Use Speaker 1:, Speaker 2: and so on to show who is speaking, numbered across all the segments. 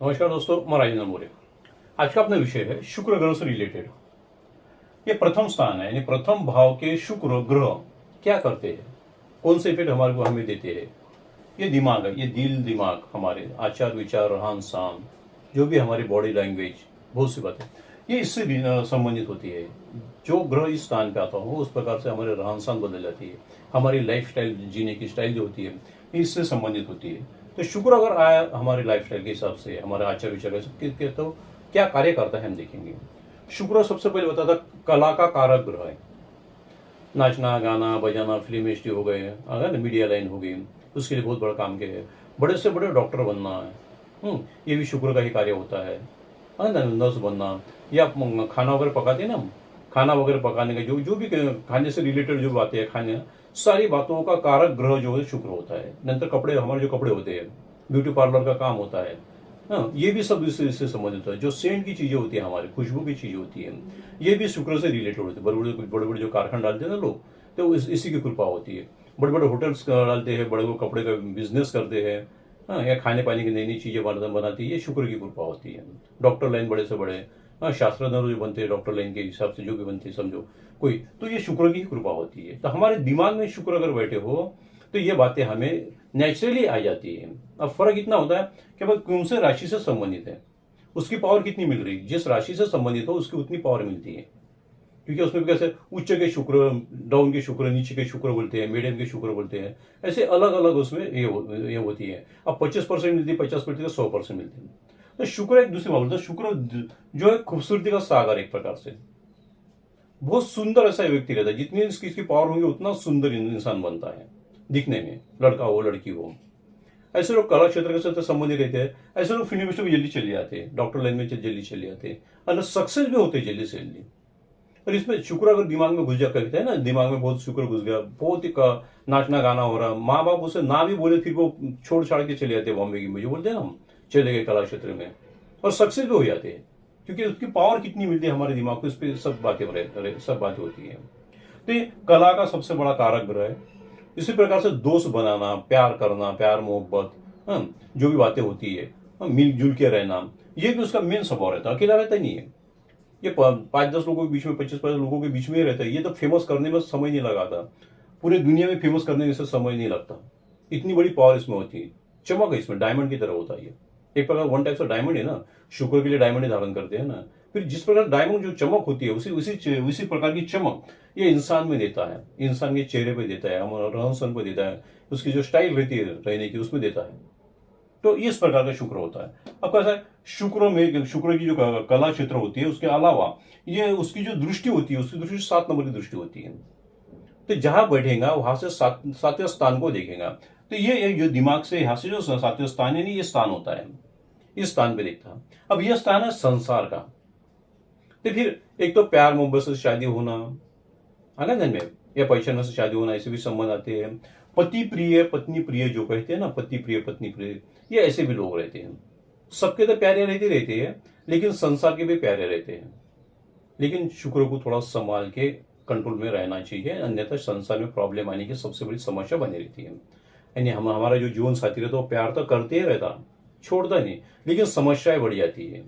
Speaker 1: नमस्कार दोस्तों, मैं राजेंद्र मौर्य। आज का अपना विषय है शुक्र ग्रह से रिलेटेड। ये प्रथम स्थान है, यानी प्रथम भाव के शुक्र ग्रह क्या करते हैं, कौन से इफेक्ट हमारे को हमें देते हैं। ये दिमाग है, ये दिल दिमाग, हमारे आचार विचार रहन सहन, जो भी हमारी बॉडी लैंग्वेज, बहुत सी बातें ये इससे भी संबंधित होती है। जो ग्रह इस स्थान पे आता हो उस प्रकार से हमारे रहन सहन बदल जाती है, हमारी लाइफ स्टाइल, जीने की स्टाइल जो होती है इससे संबंधित होती है। तो शुक्र अगर आया हमारे लाइफ स्टाइल के हिसाब से, हमारे आचार विचार के तो क्या कार्य करता है हम देखेंगे। शुक्र सबसे पहले बताता कला का कारक ग्रह है। नाचना गाना बजाना, फिल्म इंडस्ट्री हो गए, अगर मीडिया लाइन हो गई, उसके लिए बहुत बड़ा काम किया है। बड़े से बड़े डॉक्टर बनना है, ये भी शुक्र का ही कार्य होता है ना। नर्स बनना, या खाना वगैरह पकाते हैं ना, खाना वगैरह पकाने का जो भी खाने से रिलेटेड जो बातें हैं, खाने सारी बातों का कारक ग्रह जो है शुक्र होता है। नंतर कपड़े, हमारे जो कपड़े होते हैं, ब्यूटी पार्लर का काम होता है, हाँ, ये भी सब इससे संबंधित है। जो सेंट की चीजें होती है, हमारी खुशबू की चीजें होती है, ये भी शुक्र से रिलेटेड होती है। बड़े बड़े जो कारखाना डालते हैं ना लोग, तो इसी की कृपा होती है। बड़े बड़े होटल्स डालते हैं, बड़े बड़े कपड़े का बिजनेस करते हैं, हाँ, या खाने पाने की नई नई चीजें बनाती है, ये शुक्र की कृपा होती है। डॉक्टर लाइन बड़े से बड़े, हाँ, शास्त्रज्ञ जो बनते हैं डॉक्टर लाइन के हिसाब से, जो भी बनते हैं समझो कोई, तो ये शुक्र की कृपा होती है। तो हमारे दिमाग में शुक्र अगर बैठे हो तो ये बातें हमें नेचुरली आ जाती है। अब फर्क इतना होता है कि भाई कौन से राशि से संबंधित है, उसकी पावर कितनी मिल रही है। जिस राशि से संबंधित हो उसकी उतनी पावर मिलती है, क्योंकि उसमें कैसे उच्च के शुक्र, डाउन के शुक्र, नीचे के शुक्र बोलते हैं, मीडियम के शुक्र बोलते हैं, ऐसे अलग अलग उसमें ये होती है। अब 25% मिलती है, 50% 100% मिलती है। तो शुक्र एक दूसरी बात बोलते हैं, शुक्र जो है खूबसूरती का सागर, एक प्रकार से बहुत सुंदर ऐसा व्यक्ति रहता है। जितनी इसकी पावर होगी उतना सुंदर इंसान बनता है दिखने में, लड़का हो लड़की हो। ऐसे लोग कला क्षेत्र के साथ संबंधित रहते हैं, ऐसे लोग फिल्म इंडस्ट्री में जल्दी चले जाते हैं, डॉक्टर लाइन में जल्दी चले जाते हैं, और सक्सेस भी होते हैं जल्दी से जल्दी। और इसमें शुक्र अगर दिमाग में घुस जा करते हैं ना, दिमाग में बहुत शुक्र घुस गया, बहुत ही नाचना गाना हो रहा, माँ बाप उसे ना भी बोले फिर वो छोड़ छाड़ के चले जाते हैं बॉम्बे की, मुझे बोलते हैं ना हम चले गए कला क्षेत्र में, और सक्सेस भी हो जाते हैं, क्योंकि उसकी पावर कितनी मिलती है हमारे दिमाग को, इस पर सब बातें होती है। तो ये कला का सबसे बड़ा कारक ग्रह है। इसी प्रकार से दोस्त बनाना, प्यार करना, प्यार मोहब्बत, जो भी बातें होती है, मिलजुल के रहना, ये भी उसका मेन स्वभाव रहता है। अकेला रहता ही नहीं है ये, 5-10 लोगों के बीच में, 25-50 लोगों के बीच में ही रहता है। ये तो फेमस करने में समय नहीं लगाता, पूरे दुनिया में फेमस करने में समय नहीं लगता, इतनी बड़ी पावर इसमें होती है। चमक है इसमें, डायमंड की तरह होता है ये, एक प्रकार वन टाइप से डायमंड है ना, शुक्र के लिए डायमंड धारण करते हैं ना। फिर जिस प्रकार डायमंड जो चमक होती है, उसी प्रकार की चमक ये इंसान में देता है, इंसान के चेहरे पे देता है, हमारा रहन सहन पे देता है, उसकी जो स्टाइल रहती है रहने की उसमें देता है। तो इस प्रकार का शुक्र होता है। अब कैसा है, शुक्र की जो कला क्षेत्र होती है, उसके अलावा ये उसकी जो दृष्टि होती है, उसकी दृष्टि 7 नंबर की दृष्टि होती है। तो जहां बैठेगा वहां से 7वें स्थान को देखेगा। तो ये जो दिमाग से यहाँ से जो 7वें स्थान है, ये स्थान होता है, इस स्थान पे देखता। अब यह स्थान है संसार का। तो फिर एक तो प्यार मोहब्बत से शादी होना, आनंद में, या पैशन से शादी होना, ऐसे भी संबंध आते हैं। पति प्रिय पत्नी प्रिय जो कहते हैं ना, पति प्रिय पत्नी प्रिय, ये ऐसे भी लोग रहते हैं। सबके तो प्यारे रहते हैं, लेकिन संसार के भी प्यारे रहते हैं। लेकिन शुक्र को थोड़ा संभाल के कंट्रोल में रहना चाहिए, अन्यथा संसार में प्रॉब्लम आने की सबसे बड़ी समस्या बनी रहती है। यानी हमारा जो जीवन साथी रहता है वो प्यार तो करते ही रहता, छोड़ता नहीं, लेकिन समस्याएं बढ़ जाती है।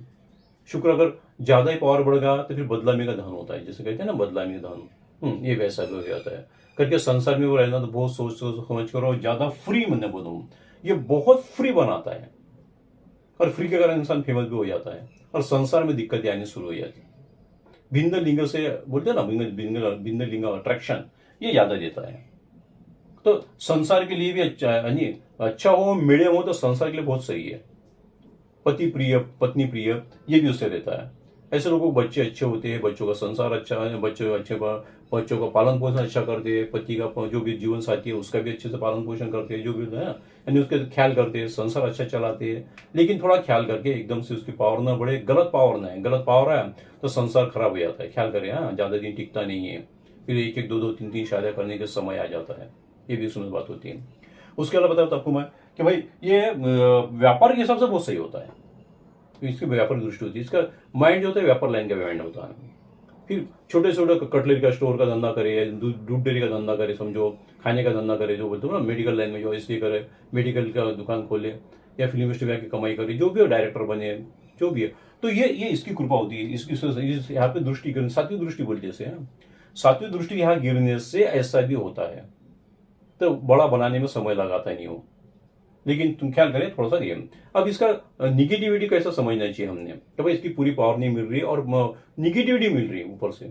Speaker 1: शुक्र अगर ज्यादा ही पावर बढ़ गया तो फिर बदलामी का धन होता है, जैसे कहते हैं ना बदलामी का धन, ये वैसा भी हो जाता है। करके संसार में वो रहना तो बहुत सोच समझ कर और ज्यादा फ्री मन बनूं, ये बहुत फ्री बनाता है, और फ्री के कारण इंसान फेमस भी हो जाता है, और संसार में दिक्कतें आनी शुरू हो जाती है। भिन्न लिंग से बोलते हैं ना, भिन्न लिंग अट्रैक्शन ये ज्यादा देता है। तो संसार के लिए भी अच्छा हो, मीडियम हो, तो संसार के लिए बहुत सही है। पति प्रिय पत्नी प्रिय ये भी उससे रहता है। ऐसे लोगों को बच्चे अच्छे होते हैं, बच्चों का संसार अच्छा है, बच्चों का पालन पोषण अच्छा करते हैं, पति का जो भी जीवन साथी है उसका भी अच्छे से पालन पोषण करते हैं, जो भी है ना, यानी उसके ख्याल करते हैं, संसार अच्छा चलाते हैं। लेकिन थोड़ा ख्याल करके, एकदम से उसकी पावर ना बढ़े, गलत पावर है तो संसार खराब हो जाता है। ख्याल करें, हाँ, ज्यादा दिन टिकता नहीं है, फिर 1-1, 2-2, 3-3 शादियां करने के समय आ जाता है, ये भी उसमें बात होती है। उसके अलावा बताओ आपको मैं कि भाई ये व्यापार के हिसाब से बहुत सही होता है, तो इसकी व्यापार दृष्टि होती है। इसका माइंड जो होता है व्यापार लाइन का माइंड होता है। फिर छोटे छोटे कटलरी का स्टोर का धंधा करे, दूध डेयरी का धंधा करे, समझो खाने का धंधा करे, जो बोलते हो ना मेडिकल लाइन में जो इसलिए करे, मेडिकल का दुकान खोले, या फिल्म इंडस्ट्री में आके कमाई करे, जो भी हो, डायरेक्टर बने, जो भी है, तो ये इसकी कृपा होती है। इसकी यहाँ पे दृष्टि, सात्विक दृष्टि बोलते हैं, सात्विक दृष्टि यहाँ गिरने से ऐसा भी होता है। तो बड़ा बनाने में समय लगाता नहीं हो, लेकिन तुम ख्याल करें थोड़ा सा ये। अब इसका निगेटिविटी कैसा समझना चाहिए हमने, तो भाई इसकी पूरी पावर नहीं मिल रही और निगेटिविटी मिल रही है ऊपर से,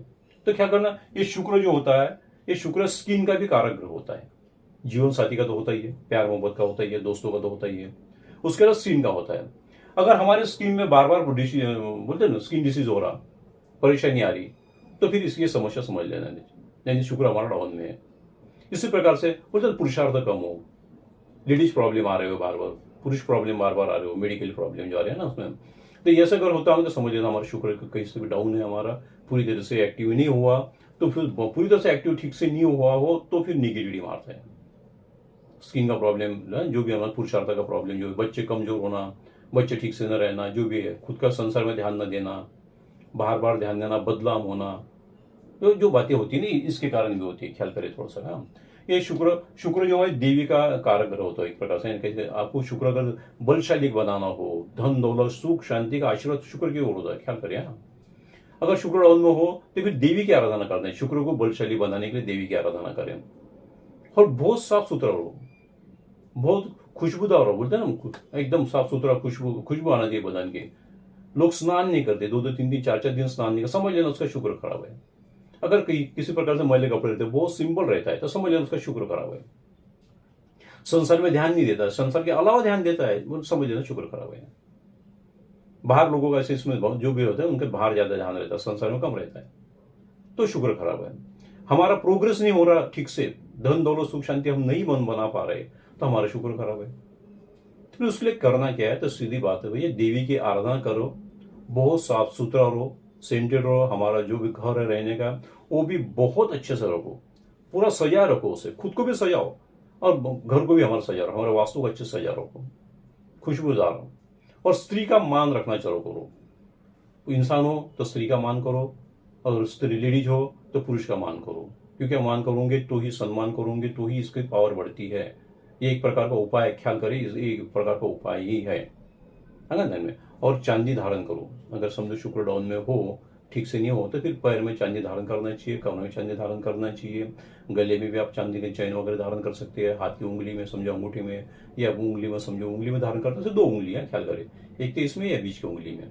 Speaker 1: तो क्या करना, ये शुक्र जो होता है, ये शुक्र स्किन का भी कारक ग्रह होता है। जीवन साथी का तो होता ही है, प्यार मोहब्बत का होता ही है, दोस्तों का तो होता ही है, उसके अलावा स्किन का होता है। अगर हमारे स्किन में बार बार बोलते हैं ना, स्किन डिसीज हो रहा, परेशानी आ रही, तो फिर इसकी समस्या समझ लेना, यानी शुक्र हमारा डाउन में है। इसी प्रकार से बोलते पुरुषार्थ कम हो, लेडीज प्रॉब्लम आ रहे हो बार बार, पुरुष प्रॉब्लम बार बार आ रहे हो, मेडिकल प्रॉब्लम जो आ रहे हैं ना उसमें, तो ये ऐसा अगर होता है तो समझ लेना हमारा शुक्र कहीं से भी डाउन है, हमारा पूरी तरह से एक्टिव नहीं हुआ, तो फिर पूरी तरह से एक्टिव ठीक से नहीं हुआ हो तो फिर निगेटिविटी मारता है। स्किन का प्रॉब्लम, जो भी हमारा पुरुषार्थ का प्रॉब्लम, जो बच्चे कमजोर होना, बच्चे ठीक से न रहना, जो भी है, खुद का संसार में ध्यान न देना, बार बार ध्यान देना, बदलाव होना, तो जो बातें होती नहीं इसके कारण भी होती है, ख्याल करें थोड़ा सा। ये शुक्र जो है देवी का कारक ग्रह होता है एक प्रकार से। कैसे आपको शुक्र अगर बलशाली बनाना हो, धन दौलत सुख शांति का आशीर्वाद शुक्र की ओर होता है, ख्याल करिए। अगर शुक्र डाउन में हो तो फिर देवी की आराधना करना है, शुक्र को बलशाली बनाने के लिए देवी की आराधना करें, और बहुत साफ सुथरा रहो, बहुत खुशबूदार रहो, बोलते हैं ना, एकदम साफ सुथरा, खुशबू आना चाहिए बदन की। लोग स्नान नहीं करते, 2-2 3-3 4-4 दिन स्नान नहीं करते, समझ लेना उसका शुक्र खराब है। अगर किसी प्रकार से मैले कपड़े रहते, बहुत सिंपल रहता है, तो समझ लेना उसका शुक्र खराब है। संसार में ध्यान नहीं देता, संसार के अलावा ध्यान देता है, वो समझ लेना शुक्र खराब है। बाहर लोगों का ऐसे इसमें जो भी होता है उनके बाहर ज्यादा ध्यान रहता है, संसार में कम रहता है, तो शुक्र खराब है। हमारा प्रोग्रेस नहीं हो रहा ठीक से, धन दौलत सुख शांति हम नहीं बना पा रहे, तो हमारा शुक्र खराब है। तो फिर उसके लिए करना क्या है, तो सीधी बात है भैया, देवी की आराधना करो, बहुत साफ सुथरा रहो, सेंटेड रहो, हमारा जो भी घर है रहने का वो भी बहुत अच्छे से रखो, पूरा सजा रखो उसे, खुद को भी सजाओ और घर को भी हमारा सजा रखो, हमारे वास्तु को अच्छे से सजा रखो, खुशबूदार हो, और स्त्री का मान रखना चालू करो। इंसान हो तो स्त्री का मान करो, और स्त्री लेडीज हो तो पुरुष का मान करो, क्योंकि मान करोगे तो ही सम्मान करोगे तो ही इसकी पावर बढ़ती है। ये एक प्रकार का उपाय, ख्याल करें, एक प्रकार का उपाय ही है ध्यान में। और चांदी धारण करो, अगर समझो शुक्र डाउन में हो, ठीक से नहीं हो, तो फिर पैर में चांदी धारण करना चाहिए, कमर में चांदी धारण करना चाहिए, गले में भी आप चांदी के चैन वगैरह धारण कर सकते हैं, हाथ की उंगली में समझो अंगूठी में, या उंगली में समझो उंगली में धारण करते हैं, 2 उंगलियां ख्याल करें, एक तो इसमें या बीच की उंगली में,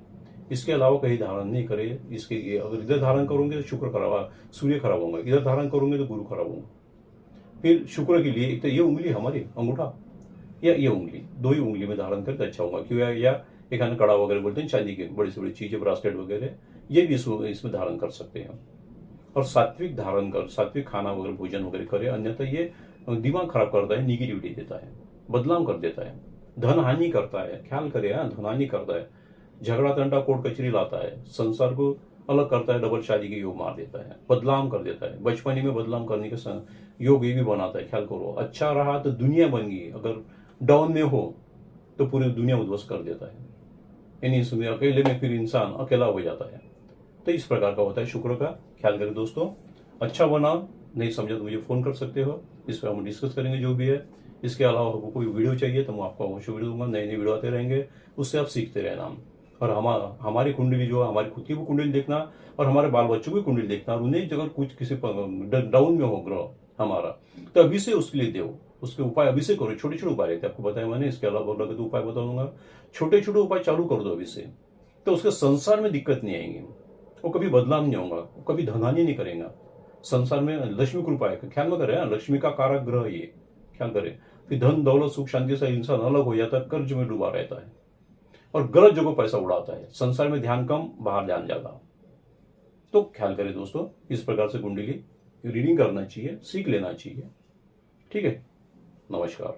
Speaker 1: इसके अलावा कहीं धारण नहीं करे। इसके अगर इधर धारण करोगे तो शुक्र खराब, सूर्य खराब होगा, इधर धारण करोगे तो गुरु खराब होगा। फिर शुक्र के लिए एक तो ये उंगली हमारी अंगूठा या ये उंगली, 2 ही उंगली में धारण करके अच्छा होगा, क्यों, या एक कड़ा वगैरह बोलते हैं, चांदी की बड़ी से बड़ी चीजें, ब्रासलेट वगैरह, ये भी इसमें धारण कर सकते हैं। और सात्विक धारण कर, सात्विक खाना वगैरह भोजन वगैरह करे, अन्यथा ये दिमाग खराब करता है, निगेटिविटी देता है, बदलाव कर देता है, धन हानि करता है, ख्याल करे, धन हानि करता है, झगड़ा तंटा कोर्ट कचहरी लाता है, संसार को अलग करता है, डबल शादी के योग मार देता है, बदलाव कर देता है, बचपने में बदलाव करने के योग ये भी बनाता है, ख्याल करो। अच्छा रहा तो दुनिया बन गई, अगर डाउन में हो तो पूरी दुनिया उद्ध्वस्त कर देता है, यानी इसमें अकेले में फिर इंसान अकेला हो जाता है। तो इस प्रकार का होता है शुक्र का, ख्याल करें दोस्तों। अच्छा बना, नहीं समझा तो मुझे फोन कर सकते हो, इस पर हम डिस्कस करेंगे जो भी है। इसके अलावा आपको कोई वीडियो चाहिए तो मैं आपको अवश्य वीडियो दूंगा, नई नई वीडियो आते रहेंगे, उससे आप सीखते रहना। और हमारी कुंडली जो है, हमारी खुद की भी कुंडली देखना, और हमारे बाल बच्चों की कुंडली देखना, और उन्हें अगर कुछ किसी डाउन में हो ग्रह हमारा, तो अभी से उसके लिए दो, उसके उपाय अभी से करो। छोटे छोटे उपाय रहते हैं, आपको बताया मैंने, इसके अलावा लगे तो उपाय बताऊंगा, छोटे छोटे उपाय चालू कर दो अभी से, तो उसके संसार में दिक्कत नहीं आएंगी, वो कभी बदलाव नहीं होगा, वो कभी धनहानि नहीं करेगा, संसार में लक्ष्मी कृपा है, ख्याल में करें, लक्ष्मी का कारक ग्रह ये, ख्याल करें। फिर धन दौलत सुख शांति से इंसान अलग हो जाता है, कर्ज में डूबा रहता है और गलत जगह पैसा उड़ाता है, संसार में ध्यान कम, बाहर ध्यान ज्यादा। तो ख्याल करें दोस्तों, इस प्रकार से कुंडली रीडिंग करना चाहिए, सीख लेना चाहिए। ठीक है, नमस्कार।